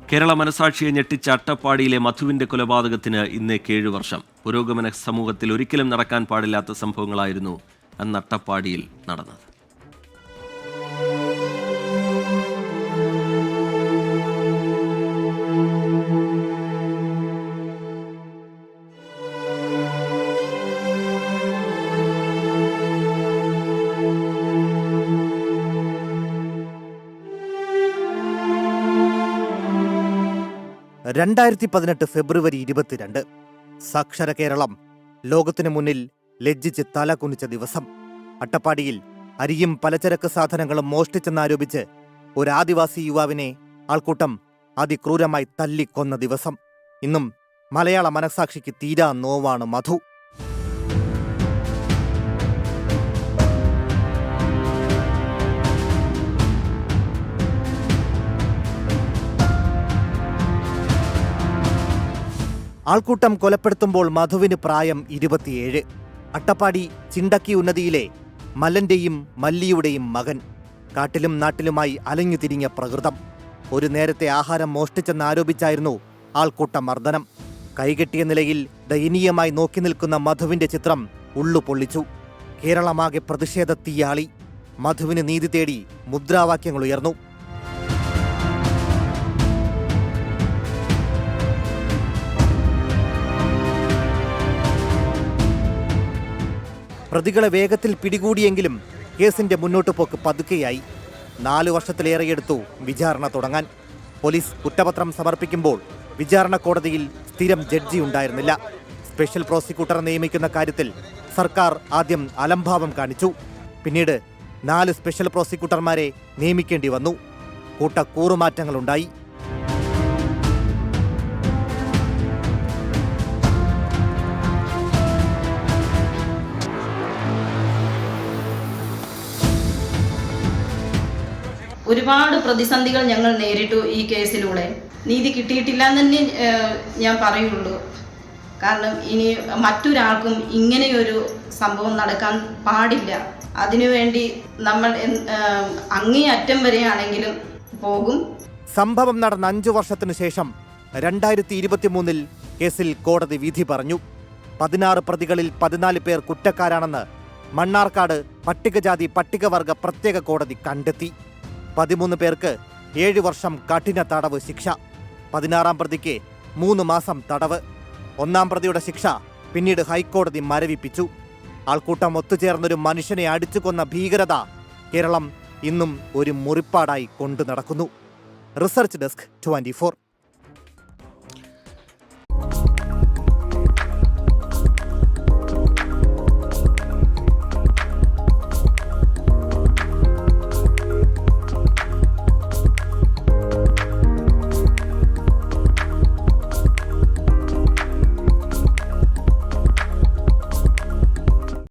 കേരള മനസാക്ഷിയെ ഞെട്ടിച്ച അട്ടപ്പാടിയിലെ മധുവിന്റെ കൊലപാതകത്തിന് ഇന്നേക്ക് 7 വർഷം. പുരോഗമന സമൂഹത്തിൽ ഒരിക്കലും നടക്കാൻ പാടില്ലാത്ത സംഭവങ്ങളായിരുന്നു അന്ന് അട്ടപ്പാടിയിൽ നടന്നത്. ഫെബ്രുവരി 22 സാക്ഷര കേരളം ലോകത്തിനു മുന്നിൽ ലജ്ജിച്ച് തല കുനിച്ച ദിവസം. അട്ടപ്പാടിയിൽ അരിയും പലചരക്ക് സാധനങ്ങളും മോഷ്ടിച്ചെന്നാരോപിച്ച് ഒരു ആദിവാസി യുവാവിനെ ആൾക്കൂട്ടം അതിക്രൂരമായി തല്ലിക്കൊന്ന ദിവസം. ഇന്നും മലയാള മനസാക്ഷിക്ക് തീരാ നോവാണ് മധു. ആൾക്കൂട്ടം കൊലപ്പെടുത്തുമ്പോൾ മധുവിന് പ്രായം 27. അട്ടപ്പാടി ചിണ്ടക്കി ഉന്നതിയിലെ മല്ലന്റെയും മല്ലിയുടെയും മകൻ. കാട്ടിലും നാട്ടിലുമായി അലഞ്ഞു തിരിഞ്ഞ പ്രകൃതം. ഒരു നേരത്തെ ആഹാരം മോഷ്ടിച്ചെന്നാരോപിച്ചായിരുന്നു ആൾക്കൂട്ട മർദ്ദനം. കൈകെട്ടിയ നിലയിൽ ദയനീയമായി നോക്കി നിൽക്കുന്ന മധുവിന്റെ ചിത്രം ഉള്ളു പൊള്ളിച്ചു. കേരളമാകെ പ്രതിഷേധ തീയാളി. മധുവിന് നീതി തേടി മുദ്രാവാക്യങ്ങൾ ഉയർന്നു. പ്രതികളെ വേഗത്തിൽ പിടികൂടിയെങ്കിലും കേസിന്റെ മുന്നോട്ടുപോക്ക് പതുക്കെയായി. 4 വർഷത്തിലേറെയെടുത്തു വിചാരണ തുടങ്ങാൻ. പോലീസ് കുറ്റപത്രം സമർപ്പിക്കുമ്പോൾ വിചാരണ കോടതിയിൽ സ്ഥിരം ജഡ്ജി ഉണ്ടായിരുന്നില്ല. സ്പെഷ്യൽ പ്രോസിക്യൂട്ടറെ നിയമിക്കുന്ന കാര്യത്തിൽ സർക്കാർ ആദ്യം അലംഭാവം കാണിച്ചു. പിന്നീട് 4 സ്പെഷ്യൽ പ്രോസിക്യൂട്ടർമാരെ നിയമിക്കേണ്ടി വന്നു. കൂറുമാറ്റങ്ങളുണ്ടായി. ഒരുപാട് പ്രതിസന്ധികൾ ഞങ്ങൾ നേരിട്ടു ഈ കേസിലൂടെ. നീതി കിട്ടിയിട്ടില്ല എന്ന് തന്നെ ഞാൻ പറയുള്ളൂ. കാരണം ഇനി മറ്റൊരാൾക്കും ഇങ്ങനെയൊരു സംഭവം നടക്കാൻ പാടില്ല. അതിനുവേണ്ടി നമ്മൾ അങ്ങേയറ്റം വരെയാണെങ്കിലും പോകും. സംഭവം നടന്ന 5 വർഷത്തിനു ശേഷം 2023 കേസിൽ കോടതി വിധി പറഞ്ഞു. 16 പ്രതികളിൽ 14 പേർ കുറ്റക്കാരാണെന്ന് മണ്ണാർക്കാട് പട്ടികജാതി പട്ടികവർഗ പ്രത്യേക കോടതി കണ്ടെത്തി. 13 പേർക്ക് 7 വർഷം കഠിന തടവ് ശിക്ഷ. 16-ാം പ്രതിക്ക് 3 മാസം തടവ്. 1-ാം പ്രതിയുടെ ശിക്ഷ പിന്നീട് ഹൈക്കോടതി മരവിപ്പിച്ചു. ആൾക്കൂട്ടം ഒത്തുചേർന്നൊരു മനുഷ്യനെ അടിച്ചു കൊന്ന ഭീകരത കേരളം ഇന്നും ഒരു മുറിപ്പാടായി കൊണ്ടു നടക്കുന്നു. Research desk 24.